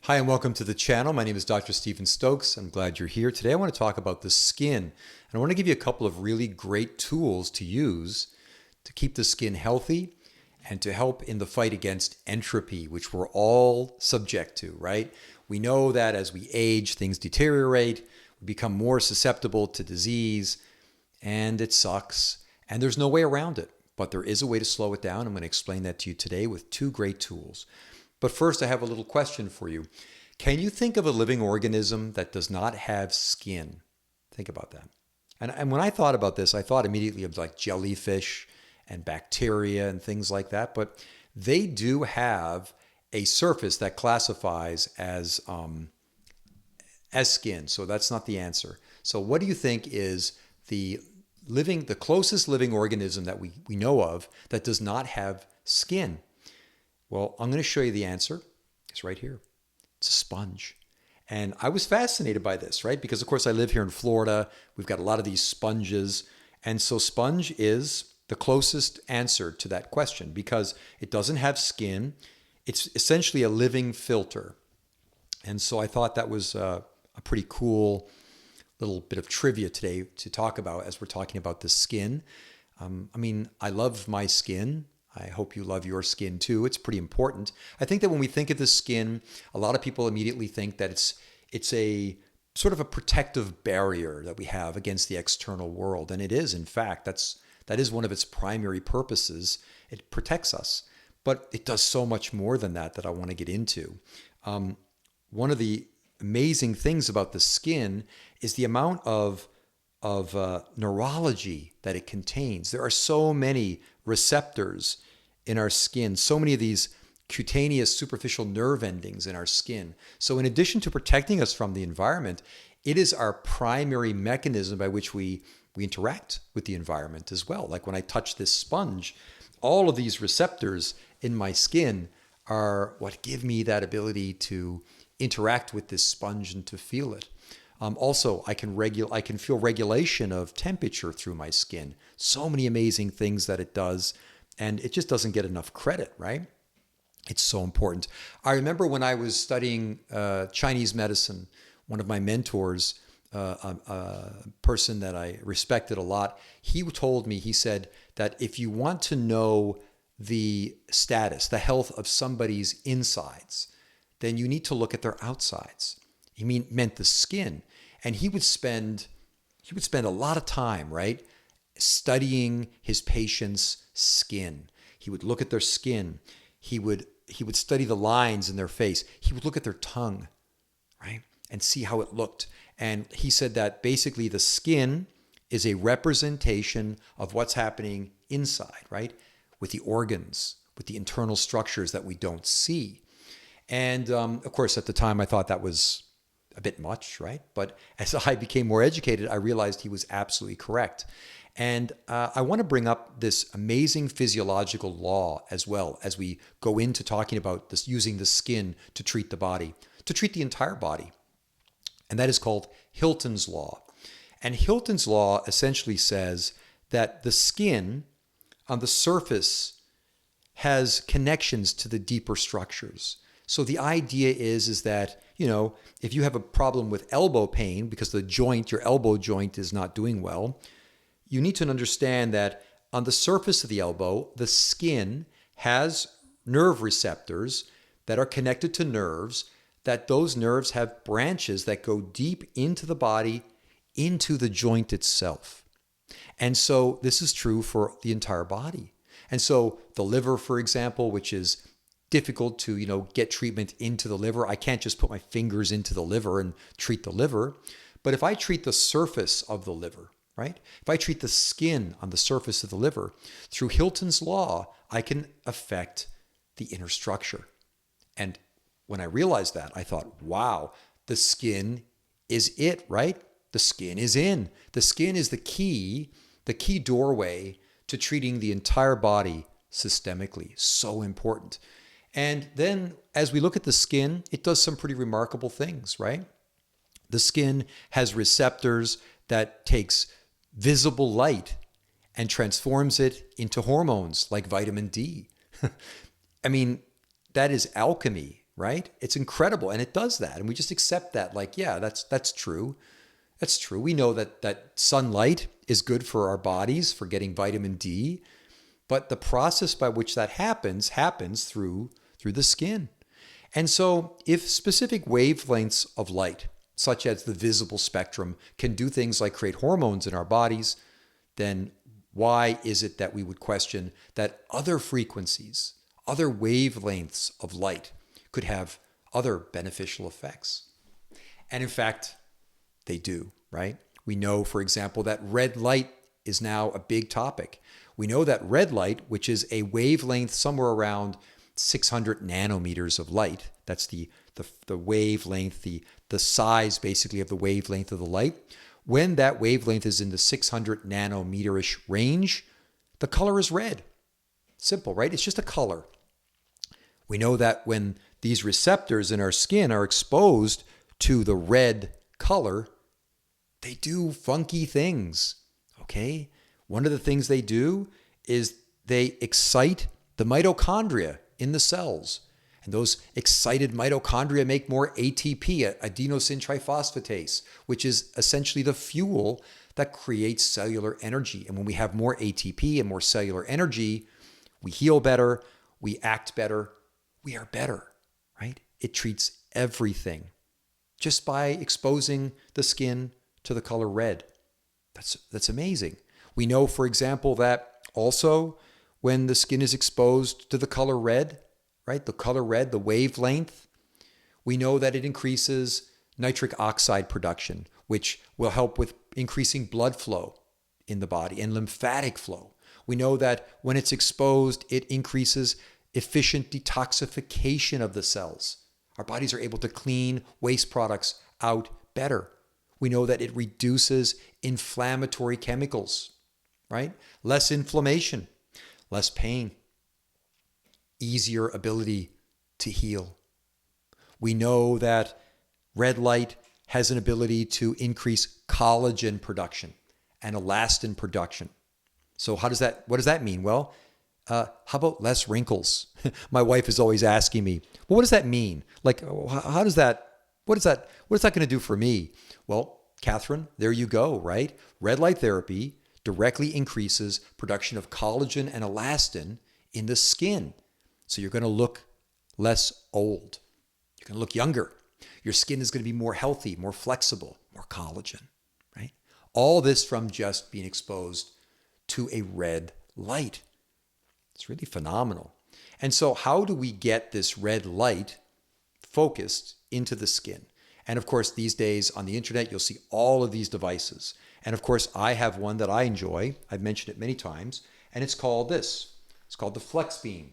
Hi and welcome to the channel. My name is Dr. Stephen Stokes. I'm glad you're here. Today I want to talk about the skin, and I want to give you a couple of really great tools to use to keep the skin healthy and to help in the fight against entropy, which we're all subject to, right? We know that as we age, things deteriorate, we become more susceptible to disease, and it sucks, and there's no way around it. But there is a way to slow it down. I'm going to explain that to you today with two great tools. But first, I have a little question for you. Can you think of a living organism that does not have skin? Think about that. And when I thought about this, I thought immediately of like jellyfish and bacteria and things like that. But they do have a surface that classifies as skin. So that's not the answer. So what do you think is the closest living organism that we know of that does not have skin? Well, I'm going to show you the answer. It's right here. It's a sponge. And I was fascinated by this, right? Because, of course, I live here in Florida. We've got a lot of these sponges. And so sponge is the closest answer to that question because it doesn't have skin. It's essentially a living filter. And so I thought that was a pretty cool little bit of trivia today to talk about as we're talking about the skin. I love my skin. I hope you love your skin too. It's pretty important. I think that when we think of the skin, a lot of people immediately think that it's a sort of a protective barrier that we have against the external world. And it is, in fact, that is one of its primary purposes. It protects us. But it does so much more than that I want to get into. One of the amazing things about the skin is the amount of neurology that it contains. There are so many receptors in our skin, so many of these cutaneous superficial nerve endings in our skin. So in addition to protecting us from the environment, it is our primary mechanism by which we interact with the environment as well. Like when I touch this sponge, all of these receptors in my skin are what give me that ability to interact with this sponge and to feel it. Also, I can feel regulation of temperature through my skin. So many amazing things that it does, and it just doesn't get enough credit, right? It's so important. I remember when I was studying Chinese medicine, one of my mentors, a person that I respected a lot, he told me, he said that if you want to know the status, the health of somebody's insides, then you need to look at their outsides. He meant the skin. And he would spend a lot of time, right, studying his patient's skin. He would look at their skin. He would study the lines in their face. He would look at their tongue, right, and see how it looked. And he said that basically the skin is a representation of what's happening inside, right, with the organs, with the internal structures that we don't see. And of course, at the time, I thought that was a bit much, right? But as I became more educated, I realized he was absolutely correct. And I want to bring up this amazing physiological law as well as we go into talking about this, using the skin to treat the body, to treat the entire body. And that is called Hiltons Law. And Hiltons Law essentially says that the skin on the surface has connections to the deeper structures. So the idea is that, if you have a problem with elbow pain because your elbow joint is not doing well, you need to understand that on the surface of the elbow, the skin has nerve receptors that are connected to nerves, that those nerves have branches that go deep into the body, into the joint itself. And so this is true for the entire body. And so the liver, for example, which is difficult to, get treatment into the liver. I can't just put my fingers into the liver and treat the liver. But if I treat the surface of the liver, right? If I treat the skin on the surface of the liver, through Hiltons Law, I can affect the inner structure. And when I realized that, I thought, wow, the skin is it, right? The skin is in. The skin is the key doorway to treating the entire body systemically. So important. And then as we look at the skin, it does some pretty remarkable things, right? The skin has receptors that takes visible light and transforms it into hormones like vitamin D. That is alchemy. right? It's incredible. And it does that. And we just accept that. Like, yeah, that's true. That's true. We know that sunlight is good for our bodies, for getting vitamin D. But the process by which that happens through the skin. And so if specific wavelengths of light, such as the visible spectrum, can do things like create hormones in our bodies, then why is it that we would question that other frequencies, other wavelengths of light could have other beneficial effects? And in fact, they do, right? We know, for example, that red light is now a big topic. We know that red light, which is a wavelength somewhere around 600 nanometers of light, that's the wavelength, the size basically of the wavelength of the light. When that wavelength is in the 600 nanometer-ish range, the color is red. Simple, right? It's just a color. We know that when these receptors in our skin are exposed to the red color, they do funky things, okay? One of the things they do is they excite the mitochondria in the cells. And those excited mitochondria make more ATP, adenosine triphosphatase, which is essentially the fuel that creates cellular energy. And when we have more ATP and more cellular energy, we heal better, we act better, we are better, right? It treats everything just by exposing the skin to the color red. That's amazing. We know, for example, that also when the skin is exposed to the color red, right? The color red, the wavelength, we know that it increases nitric oxide production, which will help with increasing blood flow in the body and lymphatic flow. We know that when it's exposed, it increases efficient detoxification of the cells. Our bodies are able to clean waste products out better. We know that it reduces inflammatory chemicals, right? Less inflammation, less pain, easier ability to heal. We know that red light has an ability to increase collagen production and elastin production. So what does that mean? Well, how about less wrinkles? My wife is always asking me, well, what does that mean? Like, what is that going to do for me? Well, Catherine, there you go, right? Red light therapy directly increases production of collagen and elastin in the skin. So you're going to look less old. You're going to look younger. Your skin is going to be more healthy, more flexible, more collagen, right? All this from just being exposed to a red light. It's really phenomenal. And so how do we get this red light focused into the skin? And of course, these days on the internet, you'll see all of these devices. And of course, I have one that I enjoy. I've mentioned it many times, and it's called this. It's called the Flex Beam.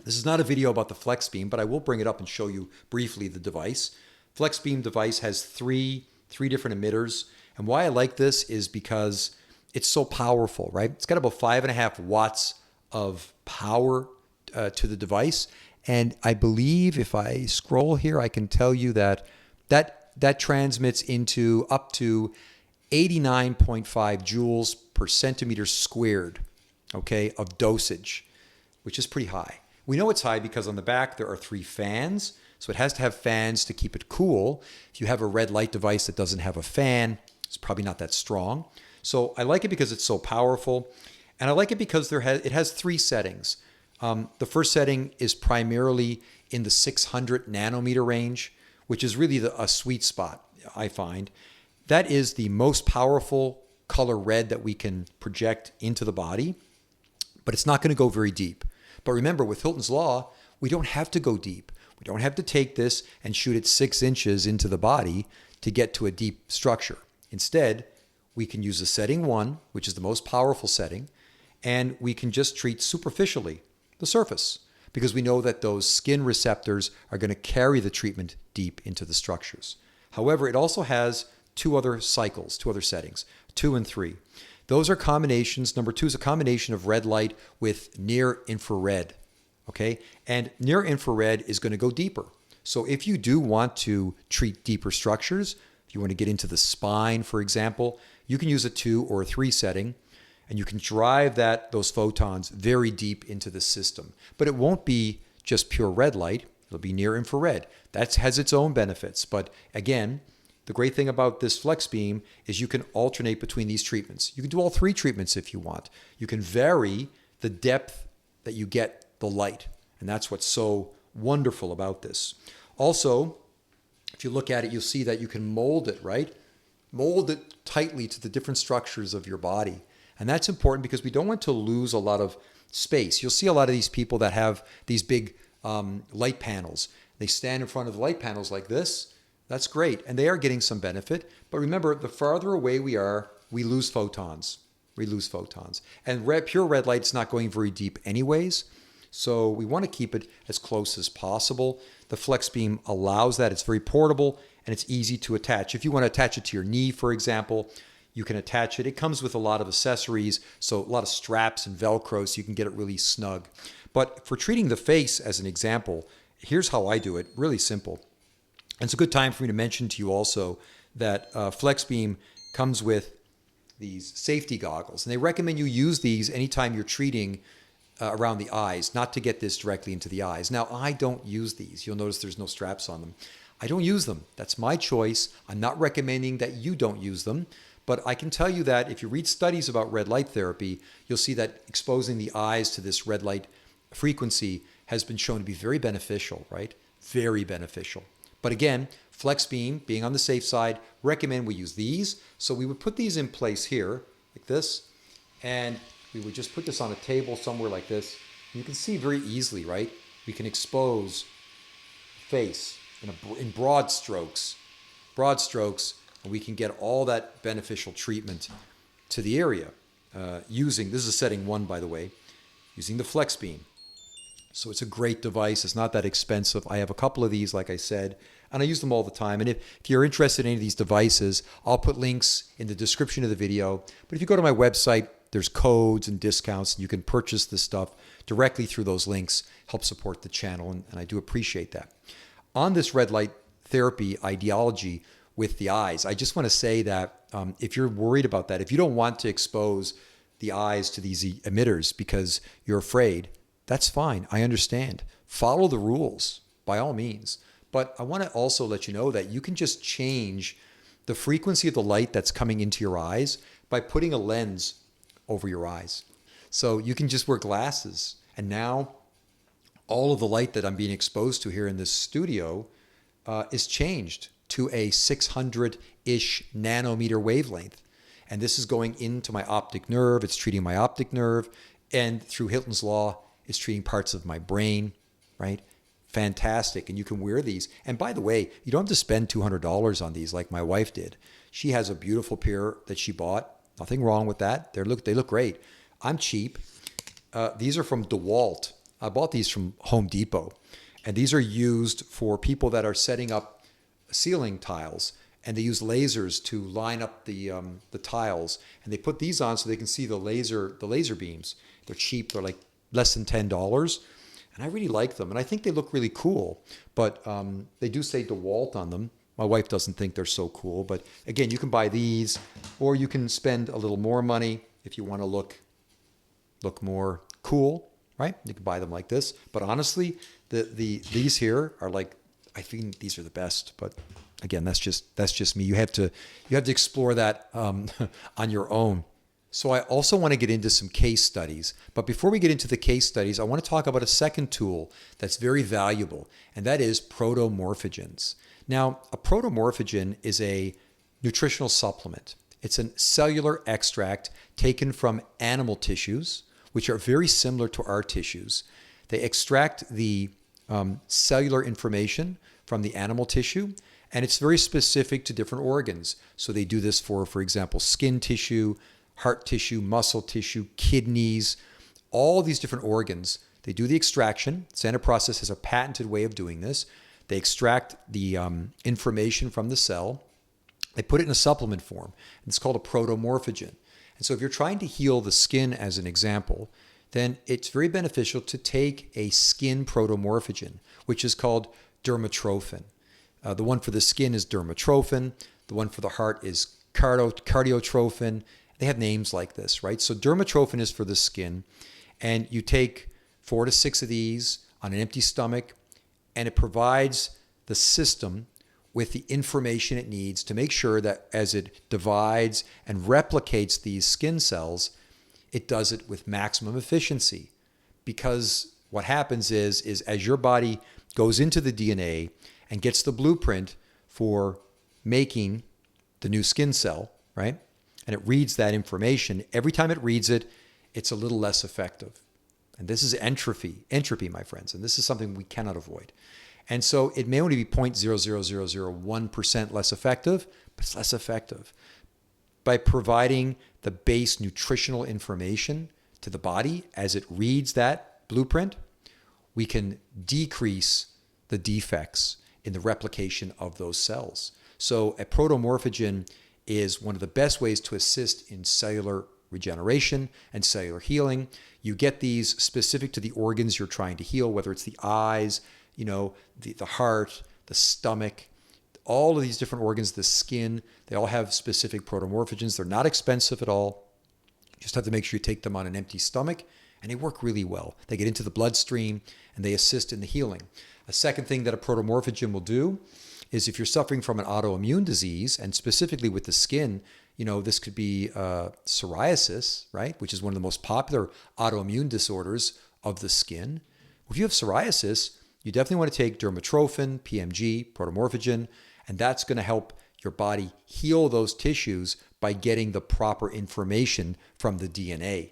This is not a video about the Flex Beam, but I will bring it up and show you briefly the device. Flex Beam device has three different emitters. And why I like this is because it's so powerful, right? It's got about 5.5 watts of power to the device. And I believe if I scroll here, I can tell you that transmits into up to 89.5 joules per centimeter squared, okay, of dosage, which is pretty high. We know it's high because on the back there are 3 fans, so it has to have fans to keep it cool. If you have a red light device that doesn't have a fan, it's probably not that strong. So I like it because it's so powerful, and I like it because it has 3 settings. The first setting is primarily in the 600 nanometer range, which is really a sweet spot, I find. That is the most powerful color red that we can project into the body, but it's not going to go very deep. But remember, with Hiltons Law, we don't have to go deep. We don't have to take this and shoot it 6 inches into the body to get to a deep structure. Instead, we can use a setting 1, which is the most powerful setting, and we can just treat superficially the surface because we know that those skin receptors are going to carry the treatment deep into the structures. However, it also has 2 other cycles, 2 other settings, 2 and 3. Those are combinations. Number 2 is a combination of red light with near infrared, okay? And near infrared is going to go deeper. So if you do want to treat deeper structures, if you want to get into the spine, for example, you can use a 2 or a 3 setting, and you can drive those photons very deep into the system. But it won't be just pure red light. It'll be near infrared. That has its own benefits. But again, the great thing about this flex beam is you can alternate between these treatments. You can do all three treatments if you want. You can vary the depth that you get the light. And that's what's so wonderful about this. Also, if you look at it, you'll see that you can mold it, right? Mold it tightly to the different structures of your body. And that's important because we don't want to lose a lot of space. You'll see a lot of these people that have these big light panels. They stand in front of the light panels like this. That's great. And they are getting some benefit. But remember, the farther away we are, we lose photons. We lose photons. And pure red light is not going very deep anyways. So we want to keep it as close as possible. The flex beam allows that. It's very portable and it's easy to attach. If you want to attach it to your knee, for example, you can attach it. It comes with a lot of accessories, so a lot of straps and Velcro, so you can get it really snug. But for treating the face, as an example, here's how I do it. Really simple. And it's a good time for me to mention to you also that flex beam comes with these safety goggles. And they recommend you use these anytime you're treating around the eyes, not to get this directly into the eyes. Now, I don't use these. You'll notice there's no straps on them. I don't use them. That's my choice. I'm not recommending that you don't use them. But I can tell you that if you read studies about red light therapy, you'll see that exposing the eyes to this red light frequency has been shown to be very beneficial, right? Very beneficial. But again, flex beam, being on the safe side, recommend we use these. So we would put these in place here, like this, and we would just put this on a table somewhere like this. You can see very easily, right? We can expose face in broad strokes, and we can get all that beneficial treatment to the area using, this is setting 1, by the way, using the flex beam. So it's a great device. It's not that expensive. I have a couple of these, like I said, and I use them all the time. And if you're interested in any of these devices, I'll put links in the description of the video. But if you go to my website, there's codes and discounts, and you can purchase this stuff directly through those links, help support the channel, and I do appreciate that. On this red light therapy ideology with the eyes, I just want to say that if you're worried about that, if you don't want to expose the eyes to these emitters because you're afraid, that's fine. I understand. Follow the rules by all means. But I want to also let you know that you can just change the frequency of the light that's coming into your eyes by putting a lens over your eyes. So you can just wear glasses. And now all of the light that I'm being exposed to here in this studio is changed to a 600-ish nanometer wavelength. And this is going into my optic nerve. It's treating my optic nerve. And through Hiltons Law, it's treating parts of my brain, right? Fantastic. And you can wear these. And by the way, you don't have to spend $200 on these like my wife did. She has a beautiful pair that she bought. Nothing wrong with that. They look great. I'm cheap. These are from DeWalt. I bought these from Home Depot. And these are used for people that are setting up ceiling tiles. And they use lasers to line up the tiles. And they put these on so they can see the laser beams. They're cheap. They're like less than $10. And I really like them. And I think they look really cool. But they do say DeWalt on them. My wife doesn't think they're so cool. But again, you can buy these, or you can spend a little more money if you want to look more cool, right? You can buy them like this. But honestly, these here are like, I think these are the best. But again, that's just me. You have to explore that on your own. So I also want to get into some case studies. But before we get into the case studies, I want to talk about a second tool that's very valuable, and that is protomorphagens. Now, a protomorphagen is a nutritional supplement. It's a cellular extract taken from animal tissues, which are very similar to our tissues. They extract the cellular information from the animal tissue, and it's very specific to different organs. So they do this for example, skin tissue, heart tissue, muscle tissue, kidneys, all these different organs. They do the extraction. Process has a patented way of doing this. They extract the information from the cell. They put it in a supplement form. And it's called a protomorphagen. And so if you're trying to heal the skin, as an example, then it's very beneficial to take a skin protomorphagen, which is called dermatrophin. The one for the skin is dermatrophin. The one for the heart is cardiotrophin. They have names like this, right? So dermatrophin is for the skin. And you take 4 to 6 of these on an empty stomach and it provides the system with the information it needs to make sure that as it divides and replicates these skin cells, it does it with maximum efficiency. Because what happens is as your body goes into the DNA and gets the blueprint for making the new skin cell, right? And it reads that information. Every time it reads it, it's a little less effective. And this is entropy, my friends. And this is something we cannot avoid. And so it may only be 0.00001% less effective, but it's less effective. By providing the base nutritional information to the body as it reads that blueprint, we can decrease the defects in the replication of those cells. So a protomorphagen is one of the best ways to assist in cellular regeneration and cellular healing. You get these specific to the organs you're trying to heal, whether it's the eyes, the heart, the stomach, all of these different organs, the skin, they all have specific protomorphagens. They're not expensive at all. You just have to make sure you take them on an empty stomach, and they work really well. They get into the bloodstream, and they assist in the healing. A second thing that a protomorphagen will do is if you're suffering from an autoimmune disease, and specifically with the skin, this could be psoriasis, right? Which is one of the most popular autoimmune disorders of the skin. If you have psoriasis, you definitely want to take dermatrophin, PMG, protomorphagen, and that's going to help your body heal those tissues by getting the proper information from the DNA.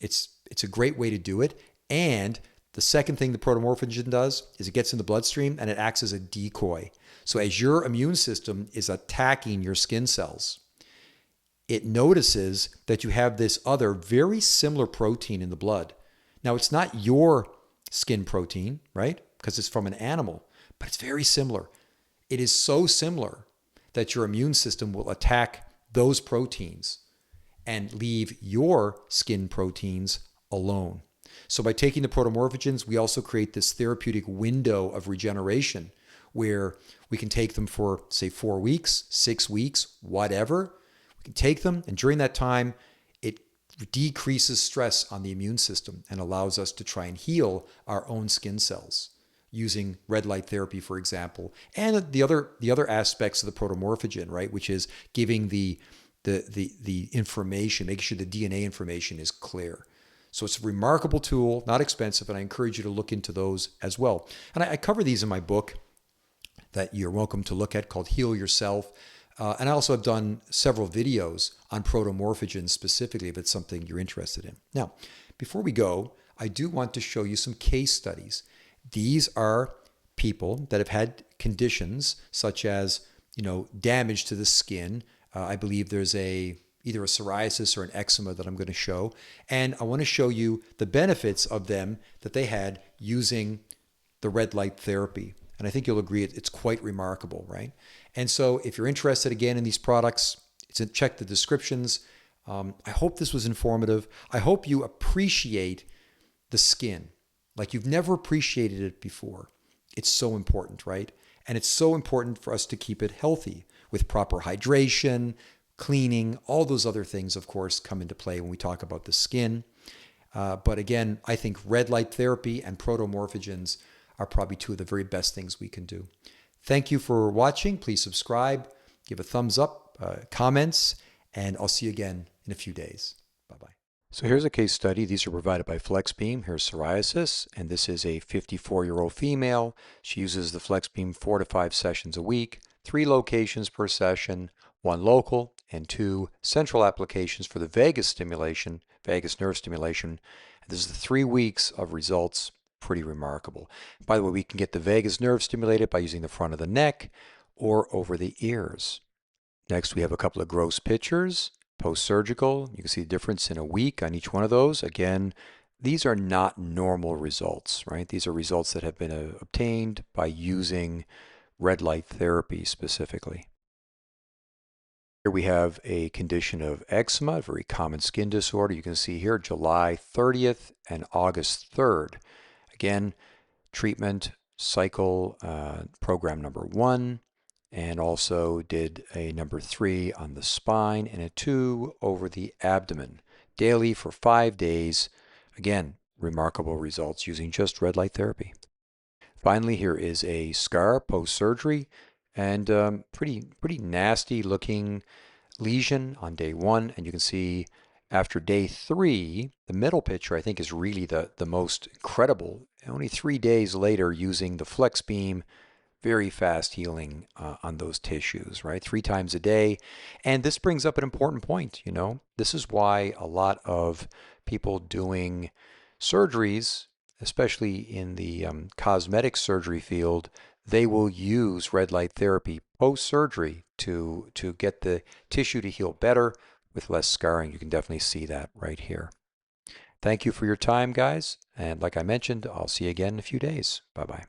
It's a great way to do it. And the second thing the protomorphagen does is it gets in the bloodstream and it acts as a decoy. So as your immune system is attacking your skin cells, it notices that you have this other very similar protein in the blood. Now, it's not your skin protein, right? Because it's from an animal, but it's very similar. It is so similar that your immune system will attack those proteins and leave your skin proteins alone. So by taking the protomorphagens, we also create this therapeutic window of regeneration where we can take them for, say, 4 weeks, 6 weeks, whatever. We can take them, and during that time, it decreases stress on the immune system and allows us to try and heal our own skin cells using red light therapy, for example, and the other aspects of the protomorphagen, right, which is giving the information, making sure the DNA information is clear. So it's a remarkable tool, not expensive, and I encourage you to look into those as well. And I cover these in my book that you're welcome to look at called Heal Yourself. And I also have done several videos on protomorphagens specifically if it's something you're interested in. Now, before we go, I do want to show you some case studies. These are people that have had conditions such as, damage to the skin. I believe there's either a psoriasis or an eczema that I'm going to show. And I want to show you the benefits of them that they had using the red light therapy. And I think you'll agree it's quite remarkable, right? And so if you're interested again in these products, check the descriptions. I hope this was informative. I hope you appreciate the skin like you've never appreciated it before. It's so important, right? And it's so important for us to keep it healthy with proper hydration, cleaning, all those other things, of course, come into play when we talk about the skin. But again, I think red light therapy and protomorphagens are probably two of the very best things we can do. Thank you for watching. Please subscribe, give a thumbs up, comments, and I'll see you again in a few days. Bye-bye. So here's a case study. These are provided by FlexBeam. Here's psoriasis, and this is a 54-year-old female. She uses the FlexBeam 4 to 5 sessions a week, 3 locations per session, 1 local and 2 central applications for the vagus nerve stimulation. This is the 3 weeks of results. Pretty remarkable. By the way, we can get the vagus nerve stimulated by using the front of the neck or over the ears. Next, we have a couple of gross pictures, post-surgical. You can see the difference in a week on each one of those. Again, these are not normal results, right? These are results that have been obtained by using red light therapy specifically. Here we have a condition of eczema, a very common skin disorder. You can see here July 30th and August 3rd. Again, treatment cycle program number 1, and also did a number 3 on the spine and a 2 over the abdomen daily for 5 days. Again, remarkable results using just red light therapy. Finally, here is a scar post-surgery, and pretty nasty looking lesion on day 1. And you can see after day 3, the middle picture I think is really the most incredible. Only 3 days later, using the flex beam, very fast healing on those tissues, right? 3 times a day. And this brings up an important point, you know. This is why a lot of people doing surgeries, especially in the cosmetic surgery field, they will use red light therapy post-surgery to get the tissue to heal better with less scarring. You can definitely see that right here. Thank you for your time, guys. And like I mentioned, I'll see you again in a few days. Bye-bye.